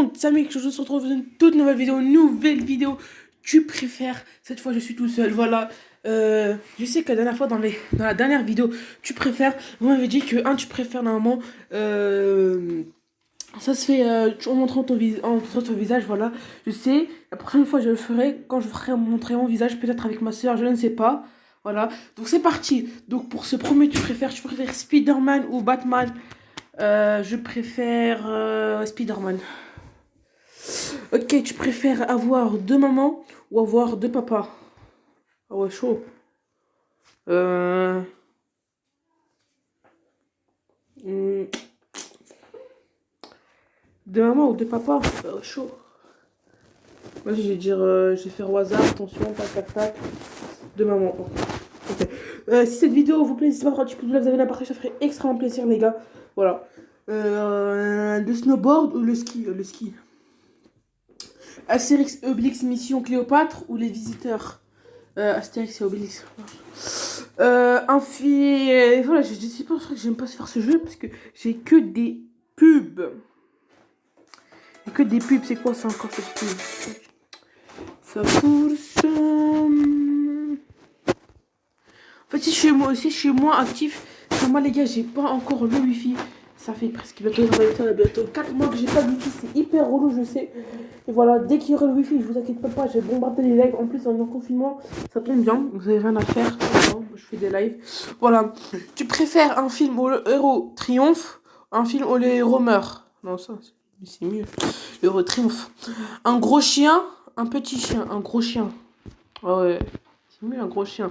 monde, Samy, que je se retrouve dans une toute nouvelle vidéo. Tu préfères, cette fois je suis tout seul, voilà. Je sais que la dernière fois, dans la dernière vidéo, tu préfères, vous m'avez dit que, tu préfères normalement, ça se fait en montrant en montrant ton visage, voilà. Je sais, la prochaine fois je le ferai, quand je ferai montrer mon visage, peut-être avec ma soeur, je ne sais pas. Voilà, donc c'est parti. Donc pour ce premier, tu préfères Spider-Man ou Batman? Je préfère Spider-Man. Ok, tu préfères avoir deux mamans ou avoir deux papas? Ah ouais, chaud. Euh... hmm, Deux mamans ou deux papas? Chaud. Vas-y, je vais faire au hasard, attention, tac, tac, tac. Deux mamans. Ok. Si cette vidéo vous plaît, n'hésitez pas à faire un pouce bleu, vous avez la partage, ça ferait extrêmement plaisir, les gars. Voilà. Le snowboard ou le ski? Le ski. Astérix, Obélix, Mission Cléopâtre ou les visiteurs? Astérix et Obélix. Voilà, je sais pas, que j'aime pas faire ce jeu parce que j'ai que des pubs. J'ai que des pubs, c'est quoi ça encore cette pub? Ça pousse. En fait, si je suis moins actif, moi les gars, j'ai pas encore le wifi. Ça fait presque bientôt 4 mois que j'ai pas de wifi, c'est hyper relou, je sais. Et voilà, dès qu'il y aura le wifi, je vous inquiète pas, j'ai bombardé les lives. En plus, en confinement, ça tombe bien, vous avez rien à faire. Moi, je fais des lives. Voilà. Tu préfères un film où le héros triomphe, un film où le héros meurt? Non, ça, c'est mieux. Le héros triomphe. Un gros chien, un petit chien, un gros chien. Ah ouais. C'est mieux un gros chien.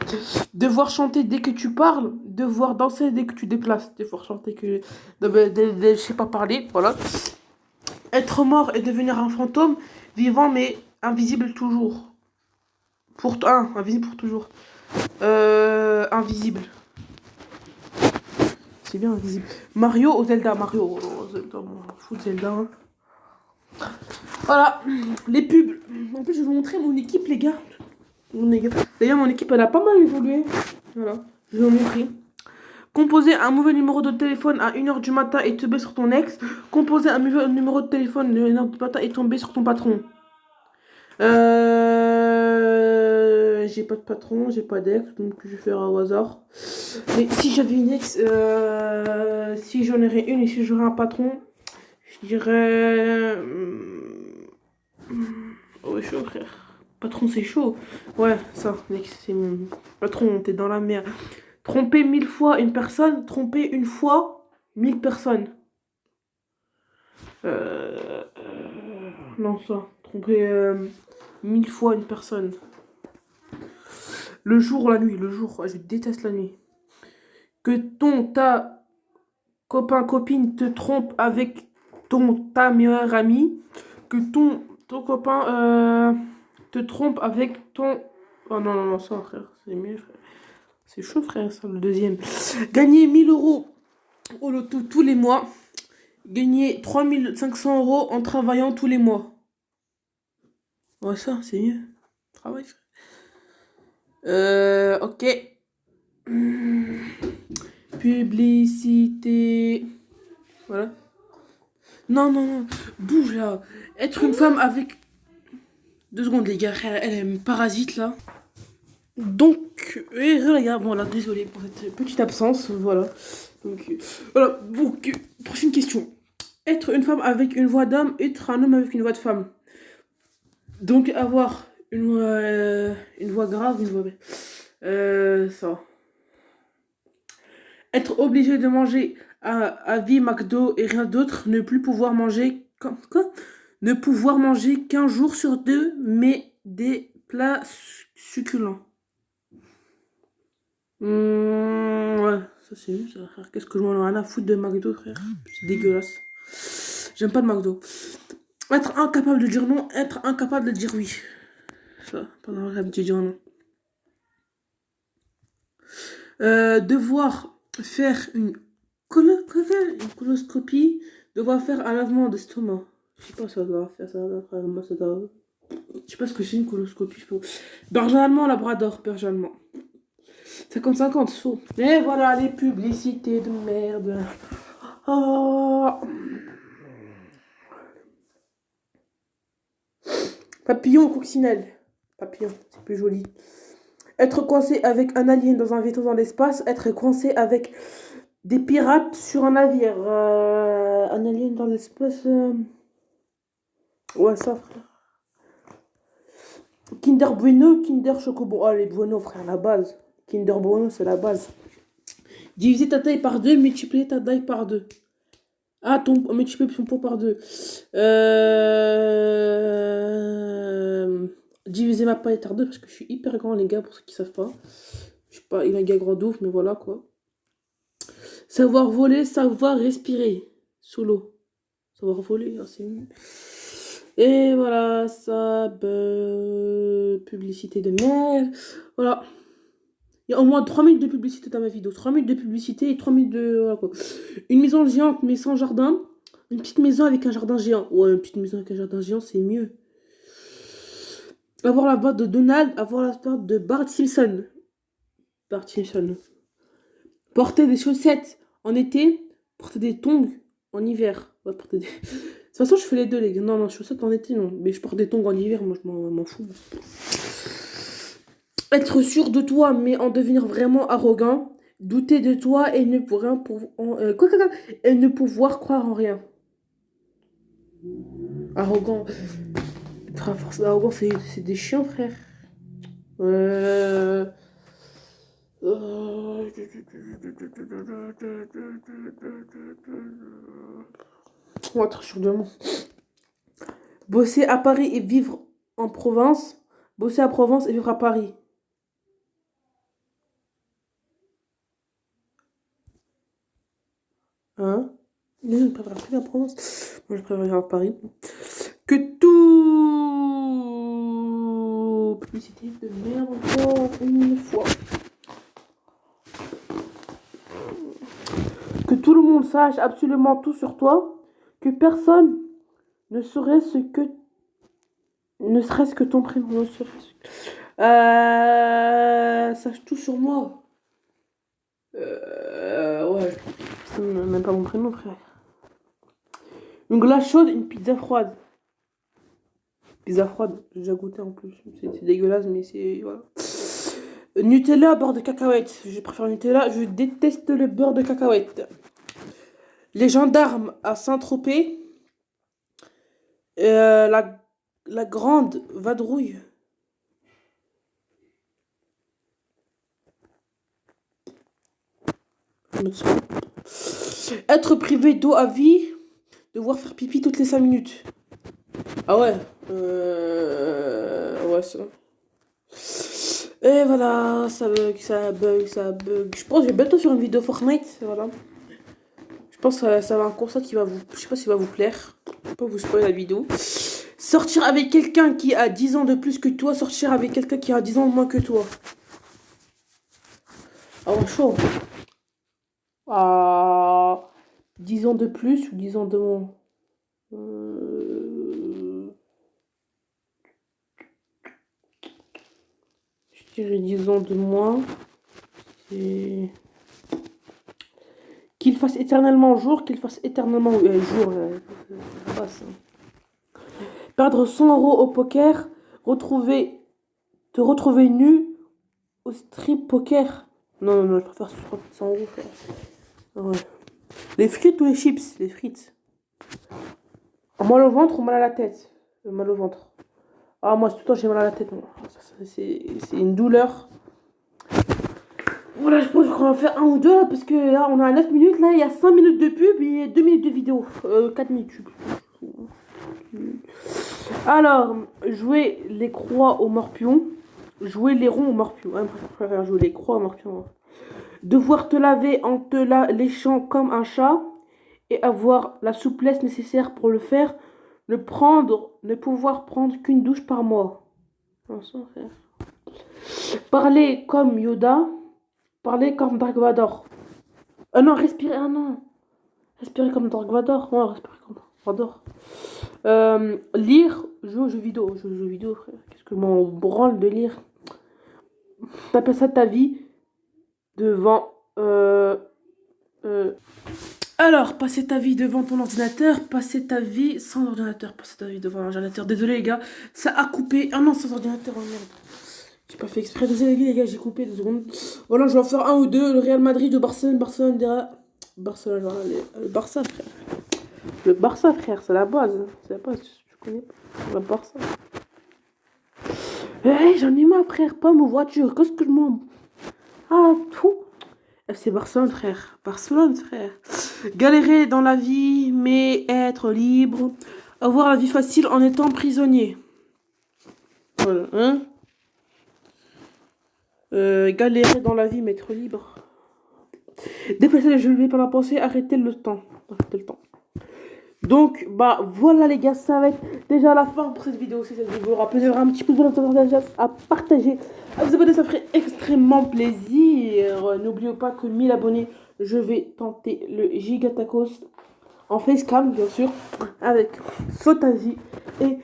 Devoir chanter dès que tu parles, devoir danser dès que tu déplaces. Devoir chanter que. Je sais pas parler, voilà. Être mort et devenir un fantôme, vivant mais invisible toujours. Invisible pour toujours. Invisible. C'est bien invisible. Mario ou Zelda? Mario, Zelda, moi, fou de Zelda. Hein. Voilà, les pubs. En plus, je vais vous montrer mon équipe, les gars. D'ailleurs, mon équipe, elle a pas mal évolué. Voilà, je vais vous montrer. Composer un mauvais numéro de téléphone à 1h du matin et tomber sur ton ex. Composer un mauvais numéro de téléphone à 1h du matin et tomber sur ton patron. J'ai pas de patron, j'ai pas d'ex, donc je vais faire au hasard. Mais si j'avais une ex, si j'en aurais une et si j'aurais un patron, je dirais. Ouais, chaud, frère. Patron, c'est chaud. Ouais, ça, mec, c'est mon patron, t'es dans la merde. Tromper 1000 fois une personne, tromper une fois 1000 personnes. Non, ça. Tromper 1000 fois une personne. Le jour ou la nuit, le jour, je déteste la nuit. Que ta copain, copine te trompe avec ta meilleure amie. Que ton copain te trompe avec ton... Oh non, non, non, ça, frère, c'est mieux, frère. C'est chaud, frère, ça, le deuxième. Gagner 1000 € au loto tous les mois. Gagner 3500 € en travaillant tous les mois. Ouais, ça, c'est mieux. Travail, frère. Ok. Publicité. Voilà. Non, non, non. Bouge là. Être une femme avec... 2 secondes, les gars. Elle est parasite là. Donc, regarde, bon là, désolé pour cette petite absence, voilà. Donc, voilà, donc, prochaine question. Être une femme avec une voix d'homme, être un homme avec une voix de femme. Donc, avoir une voix grave, une voix... ça. Être obligé de manger à vie McDo et rien d'autre, ne plus pouvoir manger... Quoi? Ne pouvoir manger qu'un jour sur deux, mais des plats succulents. Ouais, ça c'est mieux ça, frère. Qu'est-ce que je m'en ai rien à foutre de McDo, frère? C'est dégueulasse. J'aime pas le McDo. Être incapable de dire non, être incapable de dire oui. Ça, pas incapable de dire non. Devoir faire une coloscopie, devoir faire un lavement d'estomac. Je sais pas, ça doit faire ça, moi ça doit... Je sais pas ce que c'est une coloscopie. Berger allemand, labrador, berger allemand. 50-50, saut. Et voilà les publicités de merde. Oh. Papillon ou coccinelle? Papillon, c'est plus joli. Être coincé avec un alien dans un vaisseau dans l'espace. Être coincé avec des pirates sur un navire. Un alien dans l'espace. Ouais, ça, frère. Kinder Bueno, Kinder Chocobo. Oh, les Bueno, frère, la base. Kinder Bueno, c'est la base. Diviser ta taille par 2, multiplier ta taille par 2. Ah, multiplier ton poids par 2. Diviser ma taille par 2 parce que je suis hyper grand, les gars, pour ceux qui savent pas. Je suis pas un gars grand d'ouf, mais voilà quoi. Savoir voler, savoir respirer sous l'eau. Savoir voler, hein, c'est mieux. Et voilà, ça, publicité de merde. Voilà. Il y a au moins 3 minutes de publicité dans ma vidéo. 3 minutes de publicité et 3 minutes de... Voilà quoi. Une maison géante mais sans jardin. Une petite maison avec un jardin géant. Ouais, une petite maison avec un jardin géant, c'est mieux. Avoir la voix de Donald, avoir la voix de Bart Simpson. Bart Simpson. Porter des chaussettes en été, porter des tongs en hiver. Ouais, porter des... De toute façon, je fais les deux, les gars. Non, chaussettes en été, non. Mais je porte des tongs en hiver, moi, je m'en fous. Être sûr de toi, mais en devenir vraiment arrogant. Douter de toi et ne et ne pouvoir croire en rien. Arrogant. Arrogant, c'est des chiens, frère. On va être sûr de moi. Bosser à Paris et vivre en province. Bosser à Provence et vivre à Paris. Hein? Je préfère plus la Provence. Moi, je préfère vivre à Paris. Que tout... Publicité de merde encore une fois. Que tout le monde sache absolument tout sur toi. Que personne ne saurait ce que... Ne serait-ce que ton prénom. Ne serait-ce que... Sache tout sur moi. Ouais. C'est même pas mon prénom, frère. Une glace chaude, une pizza froide. Pizza froide, j'ai déjà goûté en plus. C'est dégueulasse, mais c'est... Voilà. Nutella, beurre de cacahuète. Je préfère Nutella, je déteste le beurre de cacahuète. Les gendarmes à Saint-Tropez. La grande vadrouille. Être privé d'eau à vie. Devoir faire pipi toutes les 5 minutes. Ah ouais. Ouais, ça. Et voilà, ça bug, ça bug, ça bug. Je pense que je vais bientôt faire une vidéo Fortnite. Voilà. Je pense que ça va un concept qui va vous... Je sais pas si va vous plaire. Je vais pas vous spoiler la vidéo. Sortir avec quelqu'un qui a 10 ans de plus que toi. Sortir avec quelqu'un qui a 10 ans de moins que toi. Ah ouais, chaud. 10 ans de plus ou 10 ans de moins. Je dirais 10 ans de moins. Qu'il fasse éternellement jour, qu'il fasse éternellement jour. Perdre 100 euros au poker, te retrouver nu au strip poker. Non, je préfère 100 euros. Ouais. Les frites ou les chips? Les frites. Mal au ventre ou mal à la tête? Mal au ventre. Ah, moi, tout le temps, j'ai mal à la tête. C'est une douleur. Voilà, je pense qu'on va faire un ou deux là, parce que là, on est à 9 minutes. Là, il y a 5 minutes de pub et 2 minutes de vidéo. 4 minutes. Alors, jouer les croix au morpion. Jouer les ronds au morpion. Ouais, je préfère jouer les croix au morpion. Devoir te laver en te léchant comme un chat. Et avoir la souplesse nécessaire pour le faire. Ne pouvoir prendre qu'une douche par mois. Parler comme Yoda. Parler comme Dark Vador. Non, respirer. Ah non. Respirer comme Dark Vador. Ouais, respirer comme Dark Vador. Lire, jouer aux jeux vidéo. Jouer aux jeux vidéo, frère. Qu'est-ce que m'en branle de lire? T'appelles ça ta vie devant. Alors, passer ta vie devant ton ordinateur, passer ta vie sans ordinateur, passer ta vie devant l'ordinateur. Désolé les gars, ça a coupé. Ah non, sans ordinateur, oh merde. J'ai pas fait exprès. Désolé les gars, j'ai coupé 2 secondes. Voilà, je vais en faire un ou deux. Le Real Madrid, le Barcelone, Barcelone, voilà, le Barça, frère. Le Barça, frère, c'est la base. C'est la base, tu connais pas. Le Barça. Hey, j'en ai marre, frère. Pas ma voiture. Qu'est-ce que je m'en. Ah, tout. FC Barcelone, frère. Barcelone, frère. Galérer dans la vie, mais être libre. Avoir la vie facile en étant prisonnier. Voilà, hein. Galérer dans la vie, mais être libre. Déplacer les genoux par la pensée, arrêter le temps. Arrêter le temps. Donc, bah voilà les gars, ça va être déjà la fin pour cette vidéo. Si cette vidéo aura plaisir, un petit peu à partager, à vous abonner, ça ferait extrêmement plaisir. N'oubliez pas que 1000 abonnés, je vais tenter le Gigatacos en facecam, bien sûr, avec Sotazi et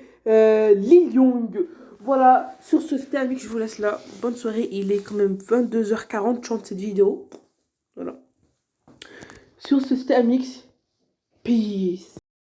Lee Young. Voilà, sur ce, c'était Amix, je vous laisse là. Bonne soirée, il est quand même 22h40, je chante cette vidéo. Voilà. Sur ce, c'était Amix. Peace.